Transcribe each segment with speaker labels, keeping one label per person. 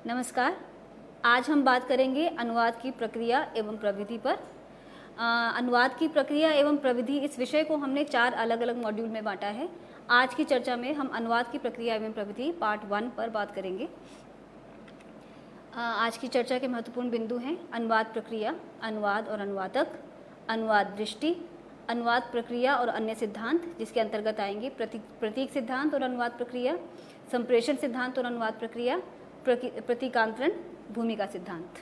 Speaker 1: नमस्कार। आज हम बात करेंगे अनुवाद की प्रक्रिया एवं प्रविधि पर। अनुवाद की प्रक्रिया एवं प्रविधि इस विषय को हमने 4 अलग अलग मॉड्यूल में बांटा है। आज की चर्चा में हम अनुवाद की प्रक्रिया एवं प्रविधि पार्ट 1 पर बात करेंगे। आज की चर्चा के महत्वपूर्ण बिंदु हैं अनुवाद प्रक्रिया, अनुवाद और अनुवादक, अनुवाद दृष्टि, अनुवाद प्रक्रिया और अन्य सिद्धांत जिसके अंतर्गत आएंगे प्रतीक सिद्धांत और अनुवाद प्रक्रिया, संप्रेषण सिद्धांत और अनुवाद प्रक्रिया, प्रतीकांतरण, भूमिका सिद्धांत।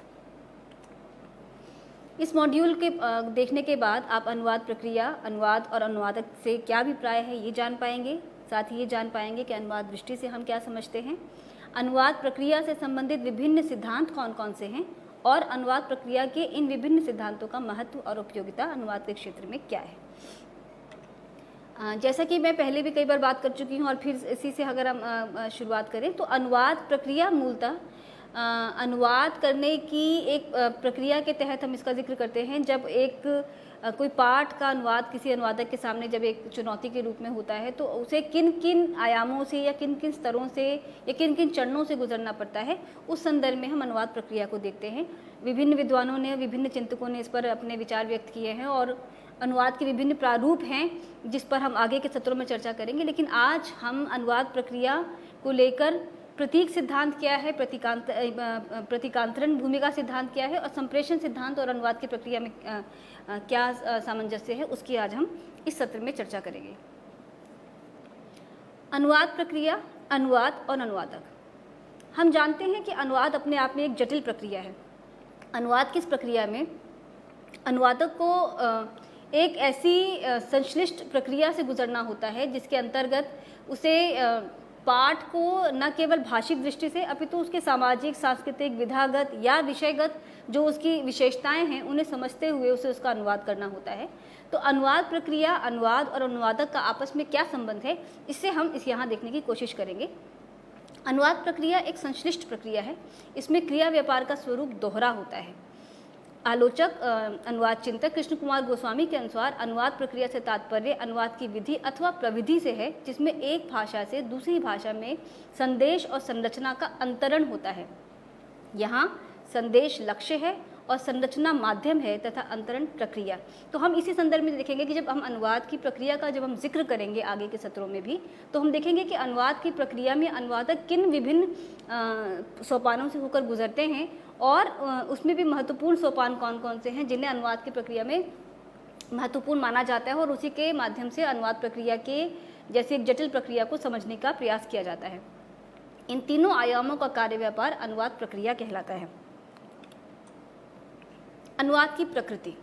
Speaker 1: इस मॉड्यूल के देखने के बाद आप अनुवाद प्रक्रिया, अनुवाद और अनुवादक से क्या अभिप्राय है ये जान पाएंगे। साथ ही ये जान पाएंगे कि अनुवाद दृष्टि से हम क्या समझते हैं, अनुवाद प्रक्रिया से संबंधित विभिन्न सिद्धांत कौन कौन से हैं और अनुवाद प्रक्रिया के इन विभिन्न सिद्धांतों का महत्व और उपयोगिता अनुवाद के क्षेत्र में क्या है। जैसा कि मैं पहले भी कई बार बात कर चुकी हूँ और फिर इसी से अगर हम शुरुआत करें तो अनुवाद प्रक्रिया मूलतः अनुवाद करने की एक प्रक्रिया के तहत हम इसका जिक्र करते हैं। जब एक कोई पाठ का अनुवाद किसी अनुवादक के सामने जब एक चुनौती के रूप में होता है तो उसे किन किन आयामों से या किन किन स्तरों से या किन किन चरणों से गुजरना पड़ता है, उस संदर्भ में हम अनुवाद प्रक्रिया को देखते हैं। विभिन्न विद्वानों ने, विभिन्न चिंतकों ने इस पर अपने विचार व्यक्त किए हैं और अनुवाद के विभिन्न प्रारूप हैं जिस पर हम आगे के सत्रों में चर्चा करेंगे। लेकिन आज हम अनुवाद प्रक्रिया को लेकर प्रतीक सिद्धांत क्या है, प्रतीकांतरण भूमिका सिद्धांत क्या है और संप्रेषण सिद्धांत और अनुवाद की प्रक्रिया में क्या सामंजस्य है, उसकी आज हम इस सत्र में चर्चा करेंगे। अनुवाद प्रक्रिया, अनुवाद और अनुवादक। हम जानते हैं कि अनुवाद अपने आप में एक जटिल प्रक्रिया है। अनुवाद की इस प्रक्रिया में अनुवादक को एक ऐसी संश्लिष्ट प्रक्रिया से गुजरना होता है जिसके अंतर्गत उसे पाठ को न केवल भाषिक दृष्टि से अपितु उसके सामाजिक, सांस्कृतिक, विधागत या विषयगत जो उसकी विशेषताएं हैं उन्हें समझते हुए उसे उसका अनुवाद करना होता है। तो अनुवाद प्रक्रिया, अनुवाद और अनुवादक का आपस में क्या संबंध है, इससे हम यहाँ देखने की कोशिश करेंगे। अनुवाद प्रक्रिया एक संश्लिष्ट प्रक्रिया है। इसमें क्रिया व्यापार का स्वरूप दोहरा होता है। आलोचक अनुवाद चिंतक कृष्ण कुमार गोस्वामी के अनुसार अनुवाद प्रक्रिया से तात्पर्य अनुवाद की विधि अथवा प्रविधि से है जिसमें एक भाषा से दूसरी भाषा में संदेश और संरचना का अंतरण होता है। यहाँ संदेश लक्ष्य है और संरचना माध्यम है तथा अंतरण प्रक्रिया। तो हम इसी संदर्भ में देखेंगे कि जब हम अनुवाद की प्रक्रिया का जब हम जिक्र करेंगे आगे के सत्रों में भी, तो हम देखेंगे कि अनुवाद की प्रक्रिया में अनुवादक किन विभिन्न सोपानों से होकर गुजरते हैं और उसमें भी महत्वपूर्ण सोपान कौन कौन से हैं जिन्हें अनुवाद की प्रक्रिया में महत्वपूर्ण माना जाता है और उसी के माध्यम से अनुवाद प्रक्रिया के जैसे एक जटिल प्रक्रिया को समझने का प्रयास किया जाता है। इन तीनों आयामों का कार्य व्यापार अनुवाद प्रक्रिया कहलाता है। अनुवाद की प्रकृति,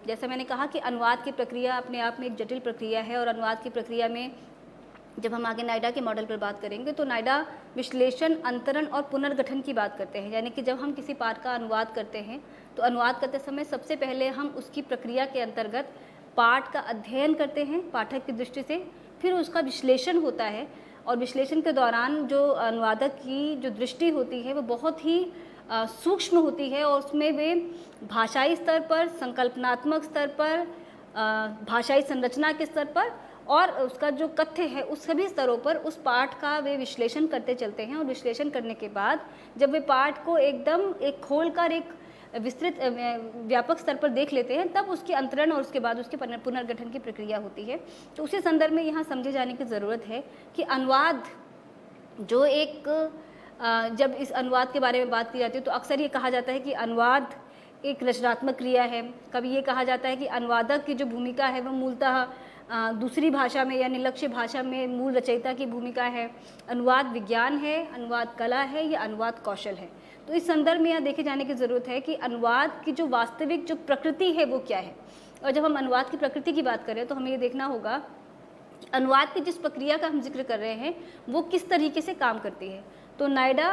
Speaker 1: जैसा मैंने कहा कि अनुवाद की प्रक्रिया अपने आप में एक जटिल प्रक्रिया है और अनुवाद की प्रक्रिया में जब हम आगे नायडा के मॉडल पर बात करेंगे तो नायडा विश्लेषण, अंतरण और पुनर्गठन की बात करते हैं। यानी कि जब हम किसी पाठ का अनुवाद करते हैं तो अनुवाद करते समय सबसे पहले हम उसकी प्रक्रिया के अंतर्गत पाठ का अध्ययन करते हैं पाठक की दृष्टि से, फिर उसका विश्लेषण होता है और विश्लेषण के दौरान जो अनुवादक की जो दृष्टि होती है वो बहुत ही सूक्ष्म होती है और उसमें वे भाषाई स्तर पर, संकल्पनात्मक स्तर पर, भाषाई संरचना के स्तर पर और उसका जो कथ्य है उस सभी स्तरों पर उस पाठ का वे विश्लेषण करते चलते हैं। और विश्लेषण करने के बाद जब वे पाठ को एकदम एक खोलकर एक विस्तृत व्यापक स्तर पर देख लेते हैं तब उसके अंतरण और उसके बाद उसके पुनर्गठन की प्रक्रिया होती है। तो उसी संदर्भ में यहाँ समझे जाने की ज़रूरत है कि अनुवाद जो एक जब इस अनुवाद के बारे में बात की जाती है तो अक्सर ये कहा जाता है कि अनुवाद एक रचनात्मक क्रिया है। कभी ये कहा जाता है कि अनुवादक की जो भूमिका है वह मूलतः दूसरी भाषा में यानी लक्ष्य भाषा में मूल रचयिता की भूमिका है। अनुवाद विज्ञान है, अनुवाद कला है या अनुवाद कौशल है। तो इस संदर्भ में यह देखे जाने की ज़रूरत है कि अनुवाद की जो वास्तविक जो प्रकृति है वो क्या है। और जब हम अनुवाद की प्रकृति की बात करें तो हमें ये देखना होगा अनुवाद की जिस प्रक्रिया का हम जिक्र कर रहे हैं वो किस तरीके से काम करती है। तो नायडा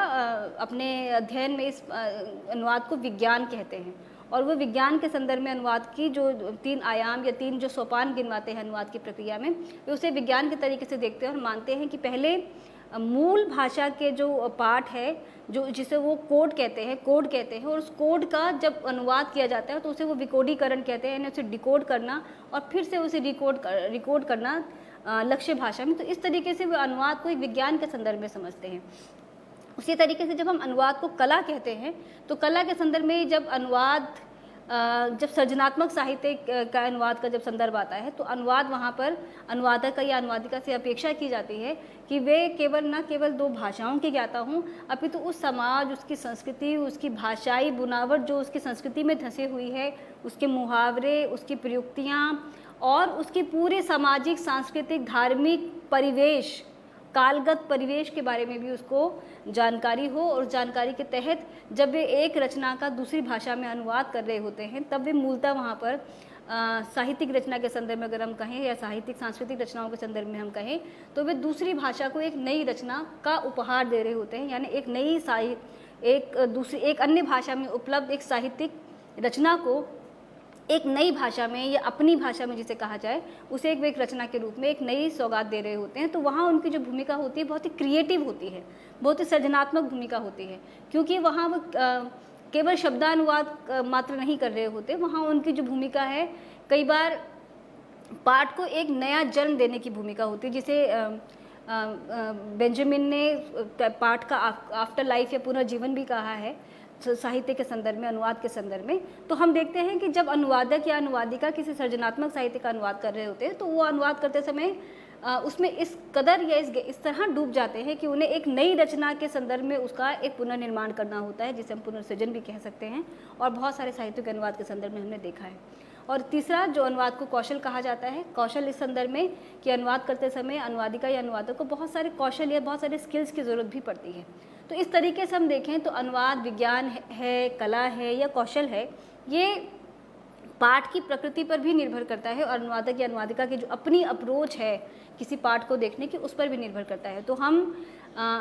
Speaker 1: अपने अध्ययन में इस अनुवाद को विज्ञान कहते हैं और वो विज्ञान के संदर्भ में अनुवाद की जो 3 आयाम या 3 जो सोपान गिनवाते हैं अनुवाद की प्रक्रिया में, वे उसे विज्ञान के तरीके से देखते हैं और मानते हैं कि पहले मूल भाषा के जो पाठ है जो जिसे वो कोड कहते हैं और उस कोड का जब अनुवाद किया जाता है तो उसे वो विकोडीकरण कहते हैं, यानी उसे डिकोड करना और फिर से उसे रिकोड करना लक्ष्य भाषा में। तो इस तरीके से वो अनुवाद को एक विज्ञान के संदर्भ में समझते हैं। उसी तरीके से जब हम अनुवाद को कला कहते हैं तो कला के संदर्भ में जब अनुवाद जब सृजनात्मक साहित्य का अनुवाद का जब संदर्भ आता है तो अनुवाद वहाँ पर अनुवादक का या अनुवादिका से अपेक्षा की जाती है कि वे न केवल 2 भाषाओं के ज्ञाता हों, अपितु उस समाज, उसकी संस्कृति, उसकी भाषाई बुनावट जो उसकी संस्कृति में धंसी हुई है, उसके मुहावरे, उसकी प्रयुक्तियाँ और उसकी पूरे सामाजिक, सांस्कृतिक, धार्मिक परिवेश, कालगत परिवेश के बारे में भी उसको जानकारी हो। और जानकारी के तहत जब वे एक रचना का दूसरी भाषा में अनुवाद कर रहे होते हैं तब वे मूलतः वहाँ पर साहित्यिक रचना के संदर्भ में अगर हम कहें या साहित्यिक सांस्कृतिक रचनाओं के संदर्भ में हम कहें तो वे दूसरी भाषा को एक नई रचना का उपहार दे रहे होते हैं, यानी एक नई एक अन्य भाषा में उपलब्ध एक साहित्यिक रचना को एक नई भाषा में या अपनी भाषा में जिसे कहा जाए उसे एक रचना के रूप में एक नई सौगात दे रहे होते हैं। तो वहाँ उनकी जो भूमिका होती है बहुत ही क्रिएटिव होती है, बहुत ही सृजनात्मक भूमिका होती है, क्योंकि वहाँ वो केवल शब्दानुवाद मात्र नहीं कर रहे होते, वहाँ उनकी जो भूमिका है कई बार पाठ को एक नया जन्म देने की भूमिका होती है, जिसे बेंजामिन ने पाठ का आफ्टर लाइफ या पुनर्जीवन भी कहा है साहित्य के संदर्भ में, अनुवाद के संदर्भ में। तो हम देखते हैं कि जब अनुवादक या अनुवादिका किसी सृजनात्मक साहित्य का अनुवाद कर रहे होते हैं तो वो अनुवाद करते समय उसमें इस कदर या इस तरह डूब जाते हैं कि उन्हें एक नई रचना के संदर्भ में उसका एक पुनर्निर्माण करना होता है, जिसे हम पुनर्सृजन भी कह सकते हैं, और बहुत सारे साहित्य के अनुवाद के संदर्भ में हमने देखा है। और तीसरा जो अनुवाद को कौशल कहा जाता है, कौशल इस संदर्भ में कि अनुवाद करते समय अनुवादिका या अनुवादक को बहुत सारे कौशल या बहुत सारे स्किल्स की ज़रूरत भी पड़ती है। तो इस तरीके से हम देखें तो अनुवाद विज्ञान है, कला है या कौशल है, ये पाठ की प्रकृति पर भी निर्भर करता है और अनुवादक या अनुवादिका की जो अपनी अप्रोच है किसी पाठ को देखने की उस पर भी निर्भर करता है। तो हम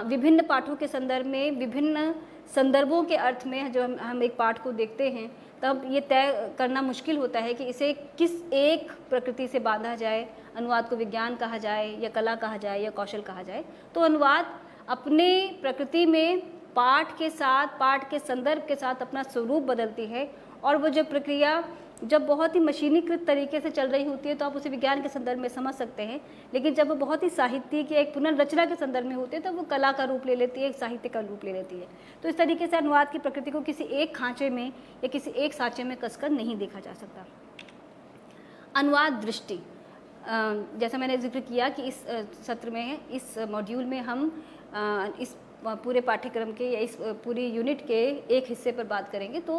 Speaker 1: विभिन्न पाठों के संदर्भ में, विभिन्न संदर्भों के अर्थ में जो हम एक पाठ को देखते हैं तब ये तय करना मुश्किल होता है कि इसे किस एक प्रकृति से बांधा जाए, अनुवाद को विज्ञान कहा जाए या कला कहा जाए या कौशल कहा जाए। तो अनुवाद अपने प्रकृति में पाठ के साथ, पाठ के संदर्भ के साथ अपना स्वरूप बदलती है, और वो जो प्रक्रिया जब बहुत ही मशीनीकृत तरीके से चल रही होती है तो आप उसे विज्ञान के संदर्भ में समझ सकते हैं, लेकिन जब वो बहुत ही साहित्यिक या एक पुनर्रचना के संदर्भ में होती है तो वो कला का रूप ले लेती है, एक साहित्य का रूप ले लेती है। तो इस तरीके से अनुवाद की प्रकृति को किसी एक खांचे में या किसी एक सांचे में कसकर नहीं देखा जा सकता। अनुवाद दृष्टि, जैसा मैंने जिक्र किया कि इस सत्र में, इस मॉड्यूल में हम इस पूरे पाठ्यक्रम के या इस पूरी यूनिट के एक हिस्से पर बात करेंगे। तो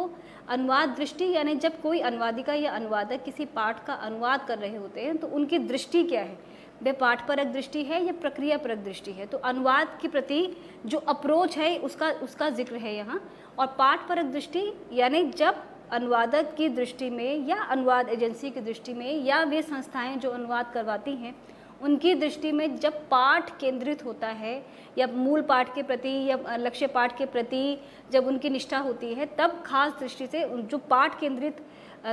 Speaker 1: अनुवाद दृष्टि यानी जब कोई अनुवादिका या अनुवादक किसी पाठ का अनुवाद कर रहे होते हैं तो उनकी दृष्टि क्या है, वे पाठपरक दृष्टि है या प्रक्रियापरक दृष्टि है। तो अनुवाद के प्रति जो अप्रोच है उसका जिक्र है यहाँ। और पाठपरक दृष्टि यानी जब अनुवादक की दृष्टि में या अनुवाद एजेंसी की दृष्टि में या वे संस्थाएं जो अनुवाद करवाती हैं उनकी दृष्टि में जब पाठ केंद्रित होता है या मूल पाठ के प्रति या लक्ष्य पाठ के प्रति जब उनकी निष्ठा होती है, तब खास दृष्टि से जो पाठ केंद्रित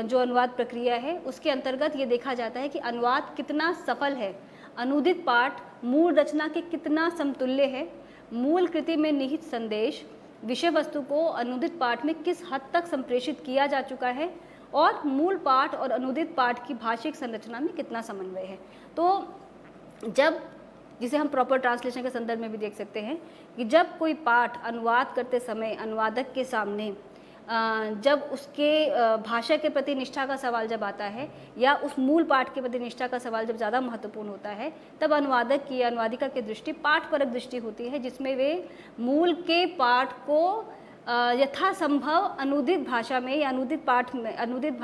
Speaker 1: जो अनुवाद प्रक्रिया है उसके अंतर्गत ये देखा जाता है कि अनुवाद कितना सफल है, अनुदित पाठ मूल रचना के कितना समतुल्य है, मूल कृति में निहित संदेश विषय वस्तु को अनुदित पाठ में किस हद तक संप्रेषित किया जा चुका है, और मूल पाठ और अनुदित पाठ की भाषिक संरचना में कितना समन्वय है। तो जब, जिसे हम प्रॉपर ट्रांसलेशन के संदर्भ में भी देख सकते हैं कि जब कोई पाठ अनुवाद करते समय अनुवादक के सामने जब उसके भाषा के प्रति निष्ठा का सवाल जब आता है या उस मूल पाठ के प्रति निष्ठा का सवाल जब ज़्यादा महत्वपूर्ण होता है, तब अनुवादक की अनुवादिका की दृष्टि पाठपरक दृष्टि होती है, जिसमें वे मूल के पाठ को यथासंभव अनुदित भाषा में या अनुदित पाठ में, अनुदित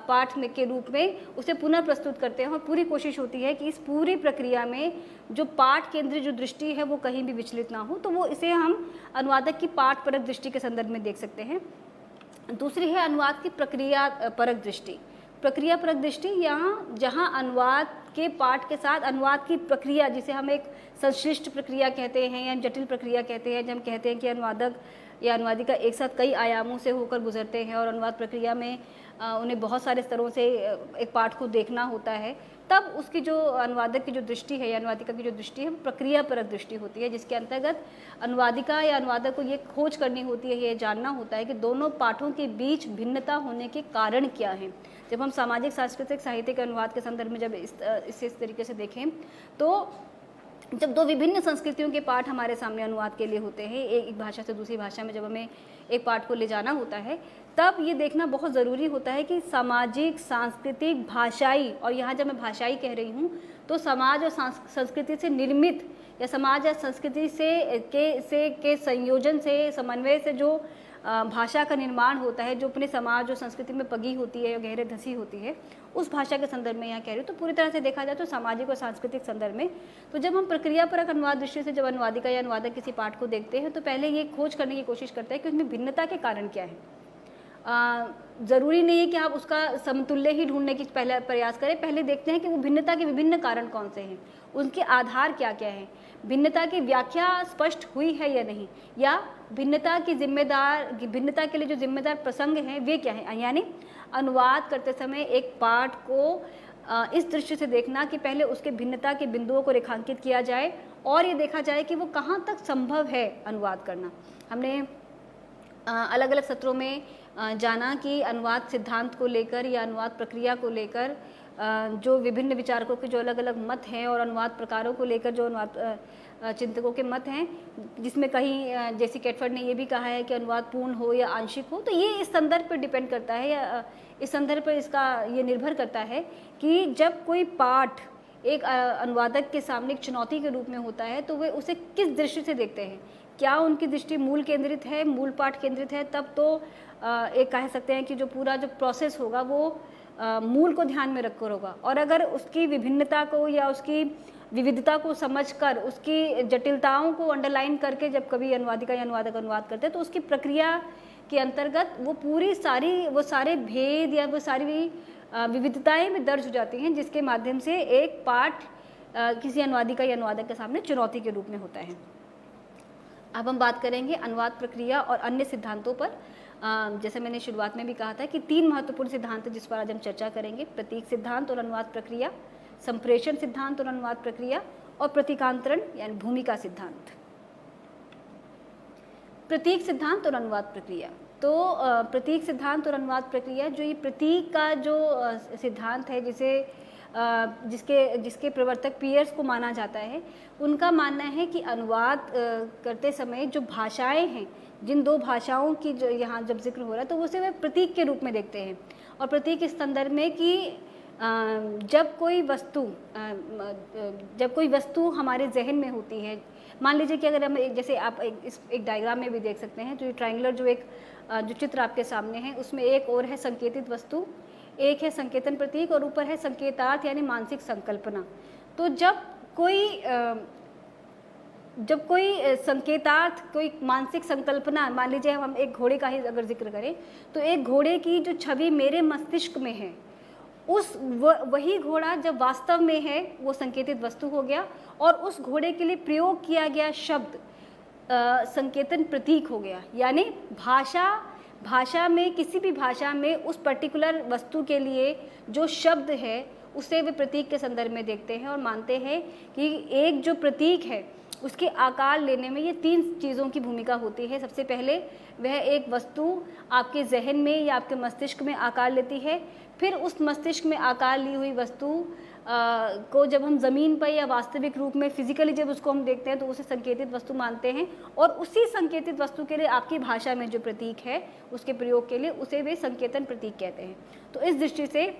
Speaker 1: पाठ में के रूप में उसे पुनः प्रस्तुत करते हैं। और पूरी कोशिश होती है कि इस पूरी प्रक्रिया में जो पाठ केंद्रित जो दृष्टि है वो कहीं भी विचलित ना हो। तो वो इसे हम अनुवादक की पाठ परक दृष्टि के संदर्भ में देख सकते हैं। दूसरी है अनुवाद की प्रक्रिया परक दृष्टि। प्रक्रिया परक दृष्टि यहाँ जहाँ अनुवाद के पाठ के साथ अनुवाद की प्रक्रिया, जिसे हम एक संश्लिष्ट प्रक्रिया कहते हैं या जटिल प्रक्रिया कहते हैं, जब हम कहते हैं कि अनुवादक या अनुवादिका एक साथ कई आयामों से होकर गुजरते हैं और अनुवाद प्रक्रिया में उन्हें बहुत सारे स्तरों से एक पाठ को देखना होता है, तब उसकी जो अनुवादक की जो दृष्टि है या अनुवादिका की जो दृष्टि है वो प्रक्रिया परक दृष्टि होती है, जिसके अंतर्गत अनुवादिका या अनुवादक को ये खोज करनी होती है, ये जानना होता है कि दोनों पाठों के बीच भिन्नता होने के कारण क्या हैं। जब हम सामाजिक सांस्कृतिक साहित्य के अनुवाद के संदर्भ में जब इस तरीके से देखें तो जब दो विभिन्न संस्कृतियों के पाठ हमारे सामने अनुवाद के लिए होते हैं, एक भाषा से दूसरी भाषा में जब हमें एक पाठ को ले जाना होता है, तब ये देखना बहुत ज़रूरी होता है कि सामाजिक, सांस्कृतिक, भाषाई, और यहाँ जब मैं भाषाई कह रही हूँ तो समाज और संस्कृति से निर्मित या समाज या संस्कृति के संयोजन से, समन्वय से जो भाषा का निर्माण होता है, जो अपने समाज और संस्कृति में पगी होती है या गहरे धसी होती है, उस भाषा के संदर्भ में यहाँ कह रही हूँ। तो पूरी तरह से देखा जाए तो सामाजिक और सांस्कृतिक संदर्भ में, तो जब हम प्रक्रियापरक अनुवाद दृष्टि से जब अनुवादिका या अनुवादक किसी पाठ को देखते हैं तो पहले ये खोज करने की कोशिश करते हैं कि उसमें भिन्नता के कारण क्या है। ज़रूरी नहीं है कि आप उसका समतुल्य ही ढूंढने की पहले प्रयास करें, पहले देखते हैं कि वो भिन्नता के विभिन्न कारण कौन से हैं, उनके आधार क्या क्या हैं, भिन्नता की व्याख्या स्पष्ट हुई है या नहीं, या भिन्नता के लिए जो जिम्मेदार प्रसंग हैं वे क्या हैं। यानी अनुवाद करते समय एक पाठ को इस दृष्टि से देखना कि पहले उसके भिन्नता के बिंदुओं को रेखांकित किया जाए और ये देखा जाए कि वो कहाँ तक संभव है अनुवाद करना। हमने अलग अलग सत्रों में जाना कि अनुवाद सिद्धांत को लेकर या अनुवाद प्रक्रिया को लेकर जो विभिन्न विचारकों के जो अलग अलग मत हैं और अनुवाद प्रकारों को लेकर जो अनुवाद चिंतकों के मत हैं, जिसमें कहीं जैसे कैटफर्ड ने ये भी कहा है कि अनुवाद पूर्ण हो या आंशिक हो, तो ये इस संदर्भ पर डिपेंड करता है या इस संदर्भ पर इसका ये निर्भर करता है कि जब कोई पाठ एक अनुवादक के सामने एक चुनौती के रूप में होता है तो वे उसे किस दृष्टि से देखते हैं। क्या उनकी दृष्टि मूल केंद्रित है, मूल पाठ केंद्रित है, तब तो एक कह सकते हैं कि जो पूरा जो प्रोसेस होगा वो मूल को ध्यान में रखकर होगा। और अगर उसकी विभिन्नता को या उसकी विविधता को समझकर उसकी जटिलताओं को अंडरलाइन करके जब कभी अनुवादिका या अनुवादक अनुवाद करते हैं तो उसकी प्रक्रिया के अंतर्गत वो सारे भेद या वो सारी विविधताएं में दर्ज हो जाती हैं, जिसके माध्यम से एक पाठ किसी अनुवादिका या अनुवादक के सामने चुनौती के रूप में होता है। अब हम बात करेंगे अनुवाद प्रक्रिया और अन्य सिद्धांतों पर। जैसे मैंने शुरुआत में भी कहा था कि 3 महत्वपूर्ण सिद्धांत जिस पर आज हम चर्चा करेंगे: प्रतीक सिद्धांत और अनुवाद प्रक्रिया, संप्रेषण सिद्धांत और अनुवाद प्रक्रिया, और प्रतीकांतरण यानी भूमिका सिद्धांत। प्रतीक सिद्धांत और अनुवाद प्रक्रिया। तो प्रतीक सिद्धांत और अनुवाद प्रक्रिया, जो ये प्रतीक का जो सिद्धांत है जिसके प्रवर्तक पियर्स को माना जाता है, उनका मानना है कि अनुवाद करते समय जो भाषाएं हैं, जिन 2 भाषाओं की जो यहाँ जब जिक्र हो रहा है तो उसे वे प्रतीक के रूप में देखते हैं। और प्रतीक इस संदर्भ में कि जब कोई वस्तु हमारे जहन में होती है, मान लीजिए कि अगर हम जैसे आप एक डायग्राम में भी देख सकते हैं, जो ट्रायंगुलर जो चित्र आपके सामने है, उसमें एक और है संकेतित वस्तु, एक है संकेतन प्रतीक और ऊपर है संकेतार्थ यानी मानसिक संकल्पना। तो जब कोई संकेतार्थ, कोई मानसिक संकल्पना, मान लीजिए हम एक घोड़े का ही अगर जिक्र करें तो एक घोड़े की जो छवि मेरे मस्तिष्क में है, वही घोड़ा जब वास्तव में है वो संकेतित वस्तु हो गया, और उस घोड़े के लिए प्रयोग किया गया शब्द संकेतन प्रतीक हो गया। यानी भाषा में, किसी भी भाषा में उस पर्टिकुलर वस्तु के लिए जो शब्द है उसे वे प्रतीक के संदर्भ में देखते हैं और मानते हैं कि एक जो प्रतीक है उसके आकार लेने में ये 3 चीज़ों की भूमिका होती है। सबसे पहले वह एक वस्तु आपके जहन में या आपके मस्तिष्क में आकार लेती है, फिर उस मस्तिष्क में आकार ली हुई वस्तु को जब हम ज़मीन पर या वास्तविक रूप में फिजिकली जब उसको हम देखते हैं तो उसे संकेतित वस्तु मानते हैं, और उसी संकेतित वस्तु के लिए आपकी भाषा में जो प्रतीक है उसके प्रयोग के लिए उसे वे संकेतन प्रतीक कहते हैं। तो इस दृष्टि से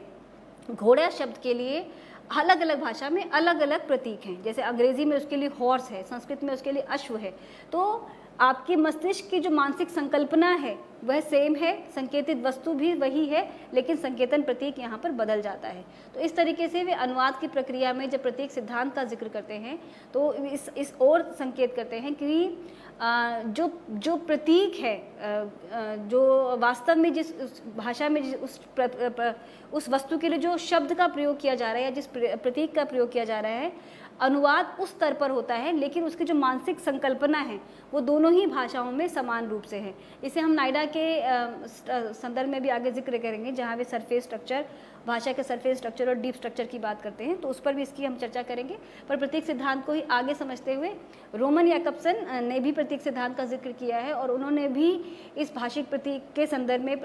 Speaker 1: घोड़ा शब्द के लिए अलग अलग भाषा में अलग अलग प्रतीक हैं। जैसे अंग्रेजी में उसके लिए हॉर्स है, संस्कृत में उसके लिए अश्व है। तो आपके मस्तिष्क की जो मानसिक संकल्पना है वह सेम है, संकेतित वस्तु भी वही है, लेकिन संकेतन प्रतीक यहाँ पर बदल जाता है। तो इस तरीके से वे अनुवाद की प्रक्रिया में जब प्रतीक सिद्धांत का जिक्र करते हैं तो इस ओर संकेत करते हैं कि जो प्रतीक है, जो वास्तव में जिस भाषा में उस वस्तु के लिए जो शब्द का प्रयोग किया जा रहा है या जिस प्रतीक का प्रयोग किया जा रहा है, अनुवाद उस स्तर पर होता है, लेकिन उसकी जो मानसिक संकल्पना है वो दोनों ही भाषाओं में समान रूप से है। इसे हम नायडा के संदर्भ में भी आगे जिक्र करेंगे, जहाँ वे सरफेस स्ट्रक्चर, भाषा के सरफेस स्ट्रक्चर और डीप स्ट्रक्चर की बात करते हैं, तो उस पर भी इसकी हम चर्चा करेंगे। पर प्रतीक सिद्धांत को ही आगे समझते हुए रोमन याकब्सन ने भी प्रतीक सिद्धांत का जिक्र किया है, और उन्होंने भी इस भाषिक प्रतीक के संदर्भ में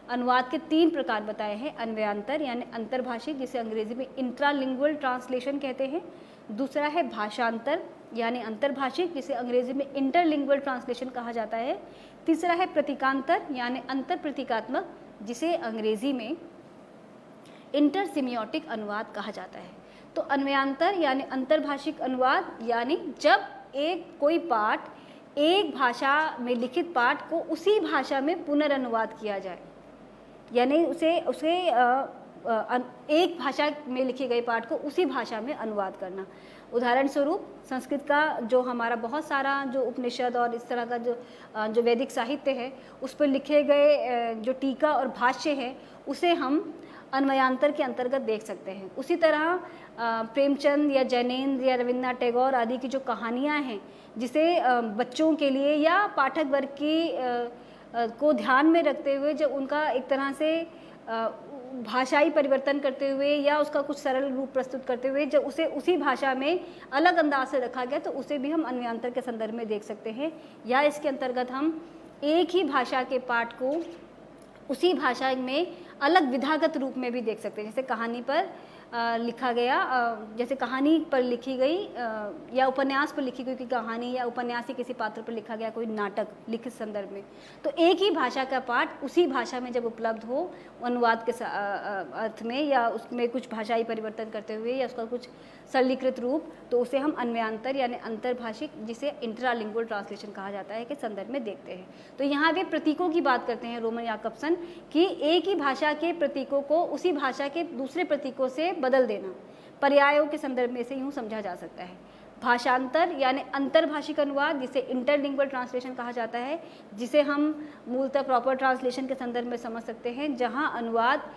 Speaker 1: अनुवाद के 3 प्रकार बताए हैं। अन्वयांतर यानी अंतर्भाषिक, जिसे अंग्रेजी में इंट्रालिंगुअल ट्रांसलेशन कहते हैं। दूसरा है भाषांतर यानी अंतर्भाषिक, जिसे अंग्रेजी में इंटरलिंगुअल ट्रांसलेशन कहा जाता है। तीसरा है प्रतीकांतर यानी अंतर प्रतीकात्मक, जिसे अंग्रेजी में इंटरसिमियोटिक अनुवाद कहा जाता है। तो अन्वयांतर यानी अंतर्भाषिक अनुवाद यानी जब कोई पाठ एक भाषा में लिखित पाठ को उसी भाषा में पुनर्अनुवाद किया जाए, यानी उसे एक भाषा में लिखे गए पाठ को उसी भाषा में अनुवाद करना। उदाहरण स्वरूप संस्कृत का जो हमारा बहुत सारा जो उपनिषद और इस तरह का जो वैदिक साहित्य है उस पर लिखे गए जो टीका और भाष्य है उसे हम अन्वयांतर के अंतर्गत देख सकते हैं। उसी तरह प्रेमचंद या जैनेन्द्र या रविन्द्रनाथ टैगोर आदि की जो कहानियाँ हैं जिसे बच्चों के लिए या पाठक वर्ग की को ध्यान में रखते हुए जब उनका एक तरह से भाषाई परिवर्तन करते हुए या उसका कुछ सरल रूप प्रस्तुत करते हुए जब उसे उसी भाषा में अलग अंदाज से रखा गया तो उसे भी हम अन्वयांतर के संदर्भ में देख सकते हैं। या इसके अंतर्गत हम एक ही भाषा के पाठ को उसी भाषा में अलग विधागत रूप में भी देख सकते हैं। जैसे कहानी पर लिखा गया, जैसे कहानी पर लिखी गई या उपन्यास पर लिखी गई कोई कहानी या उपन्यास ही किसी पात्र पर लिखा गया कोई नाटक लिखित संदर्भ में, तो एक ही भाषा का पाठ उसी भाषा में जब उपलब्ध हो अनुवाद के अर्थ में या उसमें कुछ भाषाई परिवर्तन करते हुए या उसका कुछ सरलीकृत रूप, तो उसे हम अन्वयांतर यानी अंतर्भाषिक, जिसे इंट्रालिंगुअल ट्रांसलेशन कहा जाता है, के संदर्भ में देखते हैं। तो यहाँ वे प्रतीकों की बात करते हैं रोमन याकब्सन कि एक ही भाषा के प्रतीकों को उसी भाषा के दूसरे प्रतीकों से बदल देना, पर्यायों के संदर्भ में से यूँ समझा जा सकता है। भाषांतर यानी अंतर्भाषिक अनुवाद, जिसे इंटरलिंगुअल ट्रांसलेशन कहा जाता है, जिसे हम मूलतः प्रॉपर ट्रांसलेशन के संदर्भ में समझ सकते हैं, जहाँ अनुवाद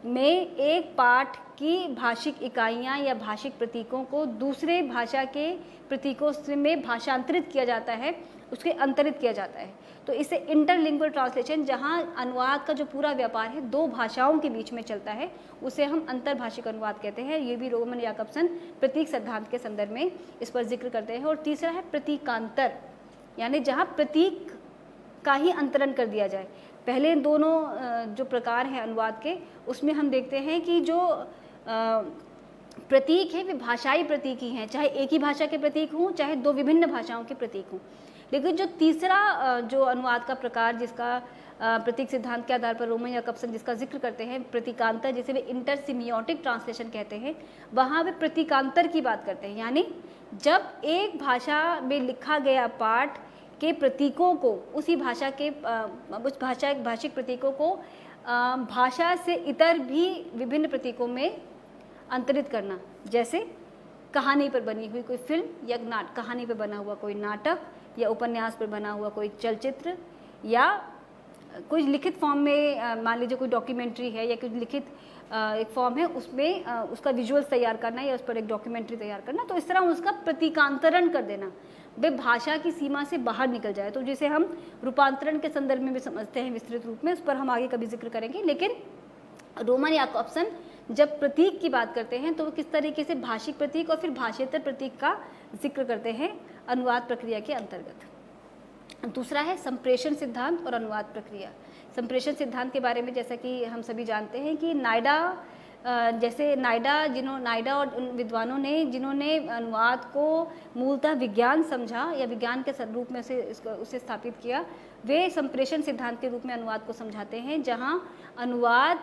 Speaker 1: में एक पाठ की भाषिक इकाइयाँ या भाषिक प्रतीकों को दूसरे भाषा के प्रतीकों में भाषांतरित किया जाता है, उसके अंतरित किया जाता है। तो इसे इंटरलिंगुअल ट्रांसलेशन, जहाँ अनुवाद का जो पूरा व्यापार है दो भाषाओं के बीच में चलता है, उसे हम अंतर्भाषिक अनुवाद कहते हैं। ये भी रोमन याकब्सन प्रतीक सिद्धांत के संदर्भ में इस पर जिक्र करते हैं। और तीसरा है प्रतीकांतर, यानी जहाँ प्रतीक का ही अंतरण कर दिया जाए। पहले दोनों जो प्रकार हैं अनुवाद के, उसमें हम देखते हैं कि जो प्रतीक है वे भाषाई प्रतीक ही हैं, चाहे एक ही भाषा के प्रतीक हों चाहे दो विभिन्न भाषाओं के प्रतीक हों। लेकिन जो तीसरा जो अनुवाद का प्रकार, जिसका प्रतीक सिद्धांत के आधार पर रोमन याकब्सन जिसका जिक्र करते हैं, प्रतीकांतर, जिसे वे इंटरसिमियोटिक ट्रांसलेशन कहते हैं, वहाँ वे प्रतीकांतर की बात करते हैं। यानी जब एक भाषा में लिखा गया पाठ के प्रतीकों को उसी भाषा के उस भाषिक प्रतीकों को भाषा से इतर भी विभिन्न प्रतीकों में अंतरित करना। जैसे कहानी पर बनी हुई कोई फिल्म या कहानी पर बना हुआ कोई नाटक या उपन्यास पर बना हुआ कोई चलचित्र या कोई लिखित फॉर्म में, मान लीजिए कोई डॉक्यूमेंट्री है या कुछ लिखित एक फॉर्म है, उसमें उसका विजुअल्स तैयार करना या उस पर एक डॉक्यूमेंट्री तैयार करना, तो इस तरह उसका प्रतीकांतरण कर देना, वे भाषा की सीमा से बाहर निकल जाए। तो जिसे हम रूपांतरण के संदर्भ में भी समझते हैं विस्तृत रूप में, उस पर हम आगे कभी जिक्र करेंगे। लेकिन रोमन याकब्सन जब प्रतीक की बात करते हैं तो वो किस तरीके से भाषिक प्रतीक और फिर भाषेतर प्रतीक का जिक्र करते हैं अनुवाद प्रक्रिया के अंतर्गत। दूसरा है संप्रेषण सिद्धांत और अनुवाद प्रक्रिया। संप्रेषण सिद्धांत के बारे में जैसा कि हम सभी जानते हैं कि नायडा और उन विद्वानों ने जिन्होंने अनुवाद को मूलतः विज्ञान समझा या विज्ञान के रूप में उसे स्थापित किया, वे संप्रेषण सिद्धांत के रूप में अनुवाद को समझाते हैं, जहाँ अनुवाद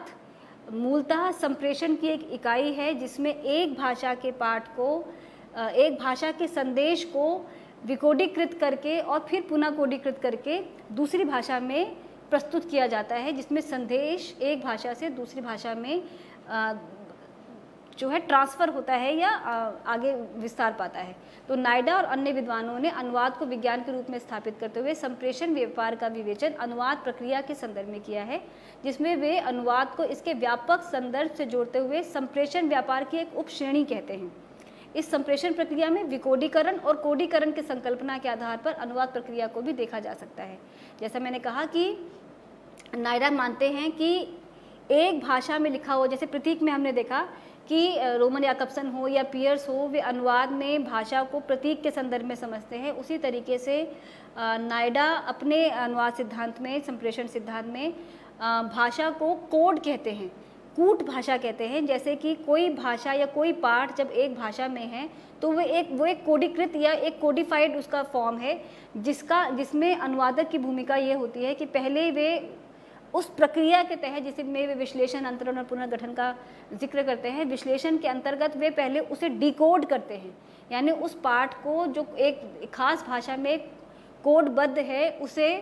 Speaker 1: मूलतः संप्रेषण की एक इकाई है जिसमें एक भाषा के पाठ को, एक भाषा के संदेश को विकोडीकृत करके और फिर पुनः कोडीकृत करके दूसरी भाषा में प्रस्तुत किया जाता है, जिसमें संदेश एक भाषा से दूसरी भाषा में जो है ट्रांसफ़र होता है या आगे विस्तार पाता है। तो नायडा और अन्य विद्वानों ने अनुवाद को विज्ञान के रूप में स्थापित करते हुए संप्रेषण व्यापार का विवेचन अनुवाद प्रक्रिया के संदर्भ में किया है, जिसमें वे अनुवाद को इसके व्यापक संदर्भ से जोड़ते हुए संप्रेषण व्यापार की एक उपश्रेणी कहते हैं। इस संप्रेषण प्रक्रिया में विकोडीकरण और कोडीकरण की संकल्पना के आधार पर अनुवाद प्रक्रिया को भी देखा जा सकता है। जैसा मैंने कहा कि नायडा मानते हैं कि एक भाषा में लिखा हो, जैसे प्रतीक में हमने देखा कि रोमन याकब्सन हो या पियर्स हो, वे अनुवाद में भाषा को प्रतीक के संदर्भ में समझते हैं। उसी तरीके से नायडा अपने अनुवाद सिद्धांत में, संप्रेषण सिद्धांत में भाषा को कोड कहते हैं। कूट भाषा कहते हैं। जैसे कि कोई भाषा या कोई पाठ जब एक भाषा में है तो वो एक कोडीकृत या एक कोडिफाइड उसका फॉर्म है, जिसमें अनुवादक की भूमिका ये होती है कि पहले वे उस प्रक्रिया के तहत जिसमें वे विश्लेषण, अंतरण और पुनर्गठन का जिक्र करते हैं, विश्लेषण के अंतर्गत वे पहले उसे डिकोड करते हैं, यानी उस पाठ को जो एक खास भाषा में कोडबद्ध है उसे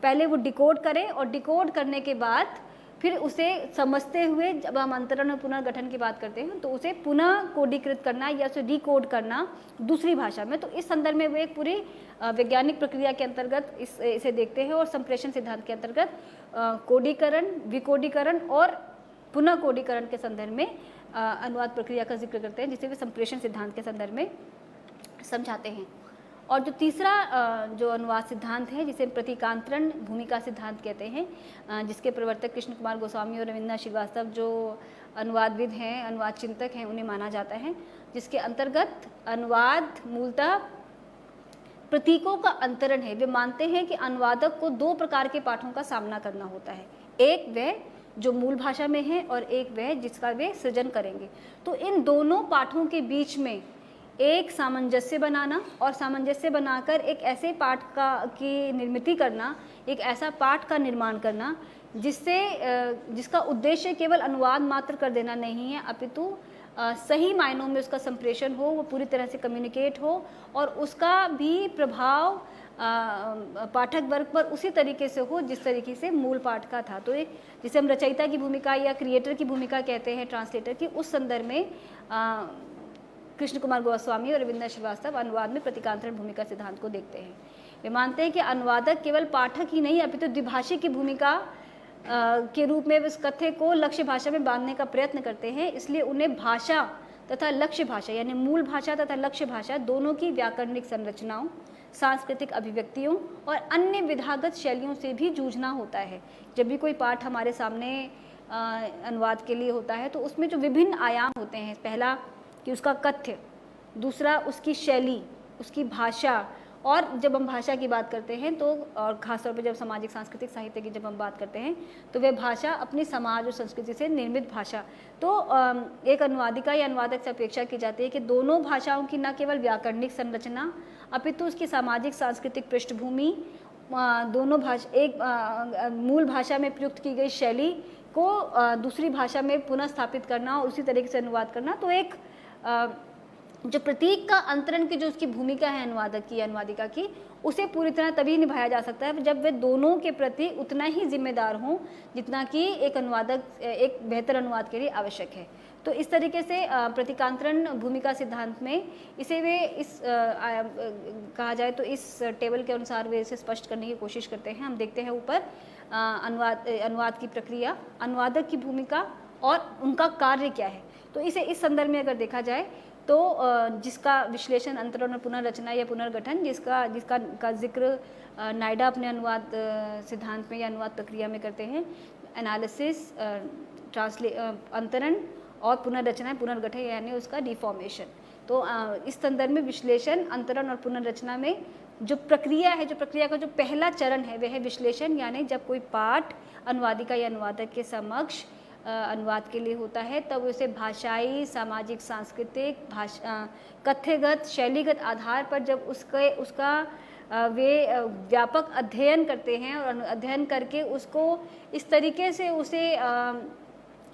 Speaker 1: पहले वो डिकोड करें, और डिकोड करने के बाद फिर उसे समझते हुए जब हम अंतरण और पुनर्गठन की बात करते हैं तो उसे पुनः कोडीकृत करना या उसे डिकोड करना दूसरी भाषा में। तो इस संदर्भ में वो एक पूरी वैज्ञानिक प्रक्रिया के अंतर्गत इसे देखते हैं, और संप्रेषण सिद्धांत के अंतर्गत कोडीकरण, विकोडीकरण और पुनः कोडीकरण के संदर्भ में अनुवाद प्रक्रिया का जिक्र करते हैं, जिसे वे संप्रेषण सिद्धांत के संदर्भ में समझाते हैं। और जो तीसरा जो अनुवाद सिद्धांत है, जिसे प्रतीकांतरण भूमिका सिद्धांत कहते हैं, जिसके प्रवर्तक कृष्ण कुमार गोस्वामी और रविन्द्रनाथ श्रीवास्तव जो अनुवादविद हैं, अनुवाद चिंतक हैं, उन्हें माना जाता है, जिसके अंतर्गत अनुवाद मूलतः प्रतीकों का अंतरण है। वे मानते हैं कि अनुवादक को दो प्रकार के पाठों का सामना करना होता है, एक वह जो मूल भाषा में है और एक वह जिसका वे सृजन करेंगे। तो इन दोनों पाठों के बीच में एक सामंजस्य बनाना और सामंजस्य बनाकर एक ऐसे पाठ की निर्मिति करना, एक ऐसा पाठ का निर्माण करना जिसका उद्देश्य केवल अनुवाद मात्र कर देना नहीं है, अपितु सही मायनों में उसका संप्रेषण हो, वो पूरी तरह से कम्युनिकेट हो और उसका भी प्रभाव पाठक वर्ग पर उसी तरीके से हो जिस तरीके से मूल पाठ का था। तो एक जिसे हम रचयिता की भूमिका या क्रिएटर की भूमिका कहते हैं, ट्रांसलेटर की, उस संदर्भ में कृष्ण कुमार गोस्वामी और रविन्द्रनाथ श्रीवास्तव अनुवाद में प्रतीकांतरण भूमिका सिद्धांत को देखते हैं। वे मानते हैं कि अनुवादक केवल पाठक ही नहीं अपितु द्विभाषी की भूमिका के रूप में उस कथ्य को लक्ष्य भाषा में बांधने का प्रयत्न करते हैं। इसलिए उन्हें भाषा तथा लक्ष्य भाषा यानी मूल भाषा तथा लक्ष्य भाषा दोनों की व्याकरणिक संरचनाओं, सांस्कृतिक अभिव्यक्तियों और अन्य विधागत शैलियों से भी जूझना होता है। जब भी कोई पाठ हमारे सामने अनुवाद के लिए होता है तो उसमें जो विभिन्न आयाम होते हैं, पहला कि उसका कथ्य, दूसरा उसकी शैली, उसकी भाषा, और जब हम भाषा की बात करते हैं तो और खासतौर पर जब सामाजिक सांस्कृतिक साहित्य की जब हम बात करते हैं तो वह भाषा अपनी समाज और संस्कृति से निर्मित भाषा। तो एक अनुवादिका या अनुवादक से अपेक्षा की जाती है कि दोनों भाषाओं की न केवल व्याकरणिक संरचना अपितु उसकी सामाजिक सांस्कृतिक पृष्ठभूमि, दोनों मूल भाषा में प्रयुक्त की गई शैली को दूसरी भाषा में पुनः स्थापित करना और उसी तरीके से अनुवाद करना। तो एक जो प्रतीक का अंतरण की जो उसकी भूमिका है अनुवादक की या अनुवादिका की, उसे पूरी तरह तभी निभाया जा सकता है जब वे दोनों के प्रति उतना ही जिम्मेदार हों जितना कि एक अनुवादक एक बेहतर अनुवाद के लिए आवश्यक है। तो इस तरीके से प्रतीकांतरण भूमिका सिद्धांत में इसे वे कहा जाए तो इस टेबल के अनुसार वे इसे स्पष्ट करने की कोशिश करते हैं। हम देखते हैं ऊपर अनुवाद की प्रक्रिया, अनुवादक की भूमिका और उनका कार्य क्या है। तो इसे इस संदर्भ में अगर देखा जाए तो जिसका विश्लेषण, अंतरण और पुनर्रचना या पुनर्गठन जिसका जिक्र नायडा अपने अनुवाद सिद्धांत में या अनुवाद प्रक्रिया में करते हैं, एनालिसिस, अंतरण और पुनर्रचना, पुनर्गठन यानी उसका डिफॉर्मेशन। तो इस संदर्भ में विश्लेषण, अंतरण और पुनर्रचना में जो प्रक्रिया है, जो प्रक्रिया का जो पहला चरण है वह है विश्लेषण, यानी जब कोई पाठ अनुवादिका या अनुवादक के समक्ष अनुवाद के लिए होता है तब उसे भाषाई, सामाजिक, सांस्कृतिक, कथ्यगत, शैलीगत आधार पर जब उसका वे व्यापक अध्ययन करते हैं और अध्ययन करके उसको इस तरीके से उसे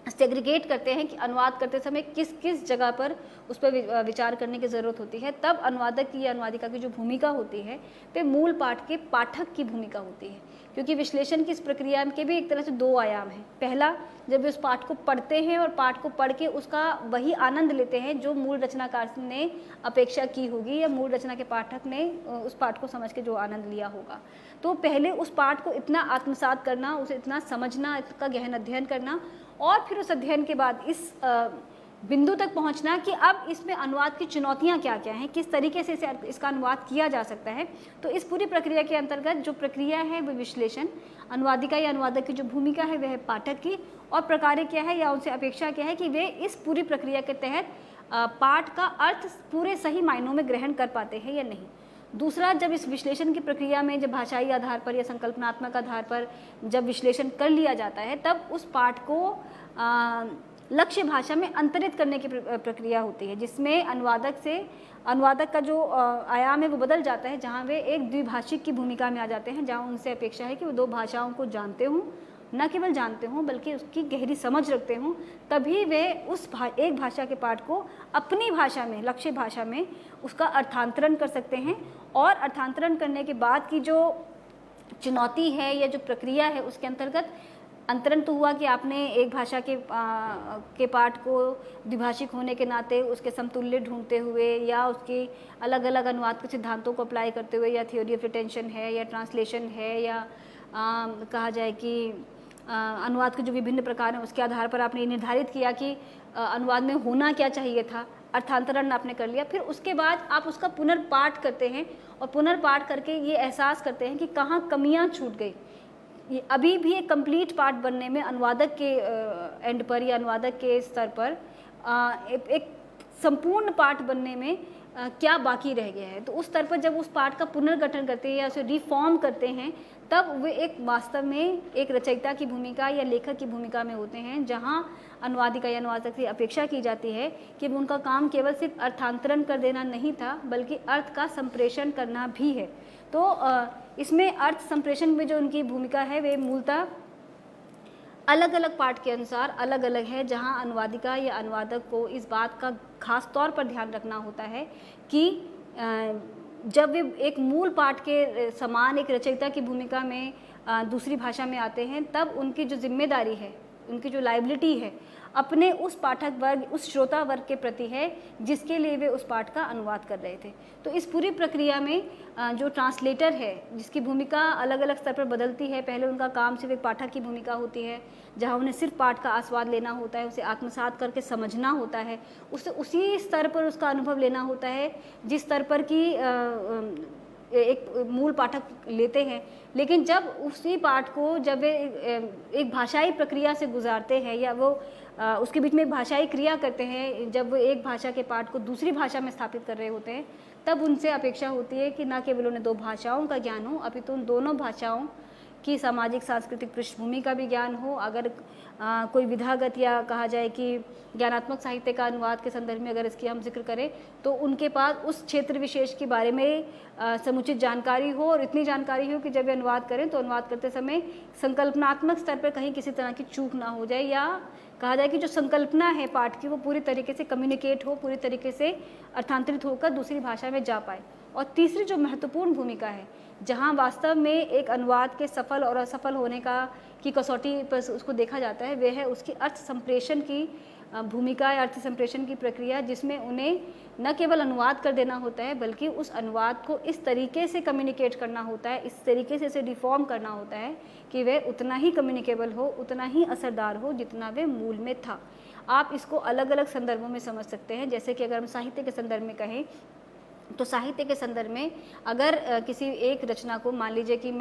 Speaker 1: सेग्रीगेट करते हैं कि अनुवाद करते समय किस किस जगह पर उस पर विचार करने की ज़रूरत होती है, तब अनुवादक की या अनुवादिका की जो भूमिका होती है वे मूल पाठ के पाठक की भूमिका होती है। क्योंकि विश्लेषण की इस प्रक्रिया के भी एक तरह से दो आयाम हैं। पहला, जब वे उस पाठ को पढ़ते हैं और पाठ को पढ़ के उसका वही आनंद लेते हैं जो मूल रचनाकार ने अपेक्षा की होगी या मूल रचना के पाठक ने उस पाठ को समझ के जो आनंद लिया होगा। तो पहले उस पाठ को इतना आत्मसात करना, उसे इतना समझना, इसका गहन अध्ययन करना और फिर उस अध्ययन के बाद इस बिंदु तक पहुंचना कि अब इसमें अनुवाद की चुनौतियां क्या क्या हैं, किस तरीके से इसका अनुवाद किया जा सकता है। तो इस पूरी प्रक्रिया के अंतर्गत जो प्रक्रिया है वो विश्लेषण, अनुवादिका या अनुवादक की जो भूमिका है वह पाठक की, और प्रकार्य क्या है या उनसे अपेक्षा क्या है कि वे इस पूरी प्रक्रिया के तहत पाठ का अर्थ पूरे सही मायनों में ग्रहण कर पाते हैं या नहीं। दूसरा, जब इस विश्लेषण की प्रक्रिया में जब भाषाई आधार पर या संकल्पनात्मक आधार पर जब विश्लेषण कर लिया जाता है तब उस पाठ को लक्ष्य भाषा में अंतरित करने की प्रक्रिया होती है, जिसमें अनुवादक का जो आयाम है वो बदल जाता है, जहाँ वे एक द्विभाषिक की भूमिका में आ जाते हैं, जहाँ उनसे अपेक्षा है कि वो 2 भाषाओं को जानते हों, न केवल जानते हों बल्कि उसकी गहरी समझ रखते हों, तभी वे एक भाषा के पाठ को अपनी भाषा में, लक्ष्य भाषा में उसका अर्थांतरण कर सकते हैं। और अर्थांतरण करने के बाद की जो चुनौती है या जो प्रक्रिया है, उसके अंतर्गत अंतरण तो हुआ कि आपने एक भाषा के पाठ को द्विभाषिक होने के नाते उसके समतुल्य ढूंढते हुए या उसके अलग अलग अनुवाद के सिद्धांतों को अप्लाई करते हुए, या थ्योरी ऑफ रिटेंशन है या ट्रांसलेशन है या कहा जाए कि अनुवाद के जो विभिन्न प्रकार हैं उसके आधार पर आपने निर्धारित किया कि अनुवाद में होना क्या चाहिए था, अर्थांतरण आपने कर लिया। फिर उसके बाद आप उसका पुनर्पाठ करते हैं और पुनर्पाठ करके ये एहसास करते हैं कि कहाँ कमियाँ छूट गई। ये अभी भी एक कंप्लीट पार्ट बनने में अनुवादक के एंड पर या अनुवादक के स्तर पर एक संपूर्ण पाठ बनने में क्या बाकी रह गया है। तो उस स्तर पर जब उस पाठ का पुनर्गठन करते हैं या उसे रिफॉर्म करते हैं, तब वे एक वास्तव में एक रचयिता की भूमिका या लेखक की भूमिका में होते हैं, जहां अनुवादिका या अनुवादक से अपेक्षा की जाती है कि उनका काम केवल सिर्फ अर्थांतरण कर देना नहीं था, बल्कि अर्थ का संप्रेषण करना भी है। तो इसमें अर्थ संप्रेषण में जो उनकी भूमिका है वे मूलतः अलग अलग पाठ के अनुसार अलग अलग है, जहां अनुवादिका या अनुवादक को इस बात का खास तौर पर ध्यान रखना होता है कि जब वे एक मूल पाठ के समान एक रचयिता की भूमिका में दूसरी भाषा में आते हैं, तब उनकी जो जिम्मेदारी है, उनकी जो लायबिलिटी है, अपने उस पाठक वर्ग, उस श्रोता वर्ग के प्रति है जिसके लिए वे उस पाठ का अनुवाद कर रहे थे। तो इस पूरी प्रक्रिया में जो ट्रांसलेटर है, जिसकी भूमिका अलग अलग स्तर पर बदलती है। पहले उनका काम सिर्फ एक पाठक की भूमिका होती है, जहाँ उन्हें सिर्फ पाठ का आस्वाद लेना होता है, उसे आत्मसात करके समझना होता है, उसे उसी स्तर पर उसका अनुभव लेना होता है जिस स्तर पर कि एक मूल पाठक लेते हैं। लेकिन जब उसी पाठ को जब वे एक भाषाई प्रक्रिया से गुजारते हैं या वो उसके बीच में एक भाषाई क्रिया करते हैं, जब वो एक भाषा के पाठ को दूसरी भाषा में स्थापित कर रहे होते हैं, तब उनसे अपेक्षा होती है कि न केवल उन्हें 2 भाषाओं का ज्ञान हो, अपितु उन दोनों भाषाओं की सामाजिक सांस्कृतिक पृष्ठभूमि का भी ज्ञान हो। अगर कोई विधागत या कहा जाए कि ज्ञानात्मक साहित्य का अनुवाद के संदर्भ में अगर इसकी हम जिक्र करें, तो उनके पास उस क्षेत्र विशेष के बारे में समुचित जानकारी हो, और इतनी जानकारी हो कि जब वे अनुवाद करें तो अनुवाद करते समय संकल्पनात्मक स्तर पर कहीं किसी तरह की चूक ना हो जाए, या कहा जाए कि जो संकल्पना है पाठ की वो पूरी तरीके से कम्युनिकेट हो, पूरी तरीके से अर्थांतरित होकर दूसरी भाषा में जा पाए। और तीसरी जो महत्वपूर्ण भूमिका है, जहाँ वास्तव में एक अनुवाद के सफल और असफल होने की कसौटी पर उसको देखा जाता है, वह है उसकी अर्थ संप्रेषण की भूमिका या अर्थ संप्रेषण की प्रक्रिया, जिसमें उन्हें न केवल अनुवाद कर देना होता है, बल्कि उस अनुवाद को इस तरीके से कम्युनिकेट करना होता है, इस तरीके से इसे रिफॉर्म करना होता है कि वह उतना ही कम्युनिकेबल हो, उतना ही असरदार हो जितना वह मूल में था। आप इसको अलग अलग संदर्भों में समझ सकते हैं। जैसे कि अगर हम साहित्य के संदर्भ में कहें, तो साहित्य के संदर्भ में अगर किसी एक रचना को, मान लीजिए कि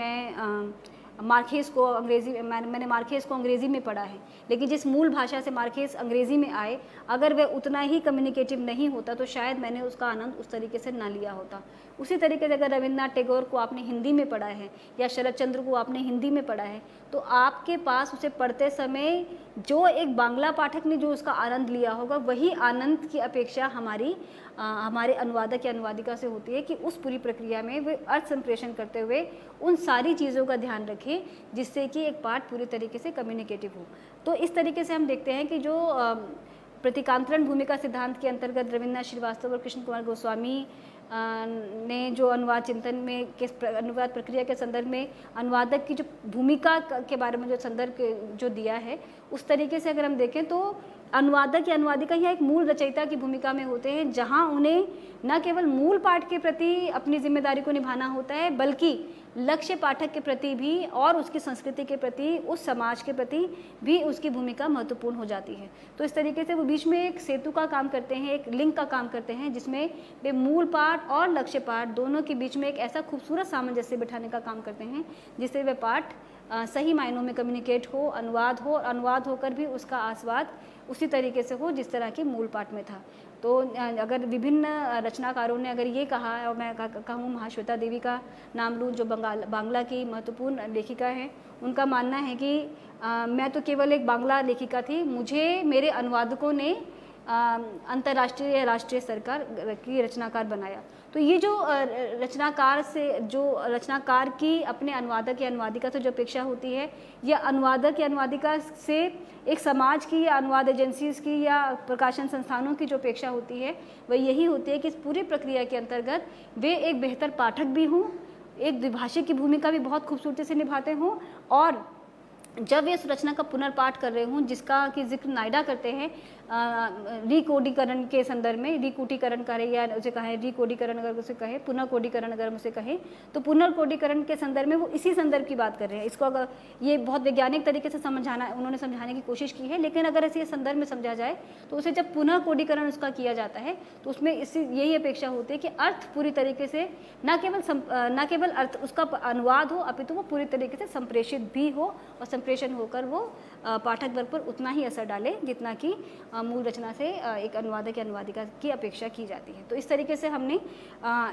Speaker 1: मार्केस को मैंने मार्केस को अंग्रेज़ी में पढ़ा है, लेकिन जिस मूल भाषा से मार्केस अंग्रेज़ी में आए, अगर वह उतना ही कम्युनिकेटिव नहीं होता तो शायद मैंने उसका आनंद उस तरीके से ना लिया होता। उसी तरीके से अगर रविन्द्रनाथ टैगोर को आपने हिंदी में पढ़ा है या शरद चंद्र को आपने हिंदी में पढ़ा है, तो आपके पास उसे पढ़ते समय जो एक बांग्ला पाठक ने जो उसका आनंद लिया होगा, वही आनंद की अपेक्षा हमारे अनुवादक या अनुवादिका से होती है कि उस पूरी प्रक्रिया में वे अर्थ संप्रेषण करते हुए उन सारी चीज़ों का ध्यान रखें जिससे कि एक पाठ पूरी तरीके से कम्युनिकेटिव हो। तो इस तरीके से हम देखते हैं कि जो प्रतीकांतरण भूमिका सिद्धांत के अंतर्गत रविन्द्रनाथ श्रीवास्तव और कृष्ण कुमार गोस्वामी ने जो अनुवाद चिंतन में के अनुवाद प्रक्रिया के संदर्भ में अनुवादक की जो भूमिका के बारे में जो संदर्भ जो दिया है, उस तरीके से अगर हम देखें तो अनुवादक या अनुवादिका यहाँ एक मूल रचयिता की भूमिका में होते हैं, जहाँ उन्हें न केवल मूल पाठ के प्रति अपनी जिम्मेदारी को निभाना होता है, बल्कि लक्ष्य पाठक के प्रति भी और उसकी संस्कृति के प्रति, उस समाज के प्रति भी उसकी भूमिका महत्वपूर्ण हो जाती है। तो इस तरीके से वो बीच में एक सेतु का काम करते हैं, एक लिंक का काम करते हैं, जिसमें वे मूल पाठ और लक्ष्य पाठ दोनों के बीच में एक ऐसा खूबसूरत सामंजस्य बिठाने का काम करते हैं जिससे वे पाठ सही मायनों में कम्युनिकेट हो, अनुवाद हो, और अनुवाद होकर भी उसका आस्वाद उसी तरीके से हो जिस तरह की मूल पाठ में था। तो अगर विभिन्न रचनाकारों ने अगर ये कहा है, और मैं कहूँ महाश्वेता देवी का नाम लूँ जो बांग्ला की महत्वपूर्ण लेखिका हैं, उनका मानना है कि मैं तो केवल एक बांग्ला लेखिका थी, मुझे मेरे अनुवादकों ने अंतर्राष्ट्रीय या राष्ट्रीय स्तर की रचनाकार बनाया। तो ये जो रचनाकार की अपने अनुवादक या अनुवादिका से जो अपेक्षा होती है, या अनुवादक या अनुवादिका से एक समाज की या अनुवाद एजेंसीज की या प्रकाशन संस्थानों की जो अपेक्षा होती है, वह यही होती है कि इस पूरी प्रक्रिया के अंतर्गत वे एक बेहतर पाठक भी हों, एक द्विभाषी की भूमिका भी बहुत खूबसूरती से निभाते हों, और जब वे इस रचना का पुनर्पाठ कर रहे हों, जिसका कि जिक्र नायडा करते हैं रिकोडीकरण के संदर्भ में, रिकोडीकरण करें या उसे कहें रिकोडीकरण, अगर उसे कहें पुनर्कोडीकरण, अगर हम उसे कहें तो पुनर्कोडीकरण के संदर्भ में वो इसी संदर्भ की बात कर रहे हैं। इसको अगर ये बहुत वैज्ञानिक तरीके से उन्होंने समझाने की कोशिश की है, लेकिन अगर इसे संदर्भ में समझा जाए तो उसे जब पुनर्कोडीकरण उसका किया जाता है तो उसमें यही अपेक्षा होती है कि अर्थ पूरी तरीके से न केवल अर्थ उसका अनुवाद हो, अपितु वो पूरी तरीके से संप्रेषित भी हो, और संप्रेषण होकर वो पाठक वर्ग पर उतना ही असर डाले जितना कि मूल रचना से एक अनुवादक या अनुवादिका की अपेक्षा की जाती है। तो इस तरीके से हमने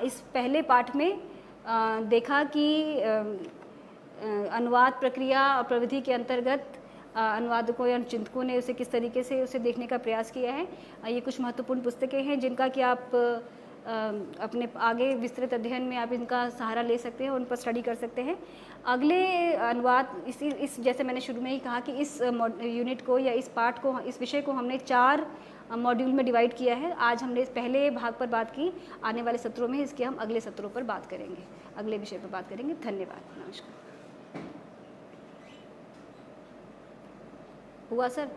Speaker 1: इस पहले पाठ में देखा कि अनुवाद प्रक्रिया और प्रविधि के अंतर्गत अनुवादकों या चिंतकों ने उसे किस तरीके से उसे देखने का प्रयास किया है। ये कुछ महत्वपूर्ण पुस्तकें हैं जिनका कि आप अपने आगे विस्तृत अध्ययन में आप इनका सहारा ले सकते हैं, उन पर स्टडी कर सकते हैं। अगले अनुवाद इस जैसे मैंने शुरू में ही कहा कि इस यूनिट को या इस पार्ट को, इस विषय को हमने 4 मॉड्यूल में डिवाइड किया है। आज हमने इस पहले भाग पर बात की, आने वाले सत्रों में इसके हम अगले सत्रों पर बात करेंगे, अगले विषय पर बात करेंगे। धन्यवाद, नमस्कार। हुआ सर?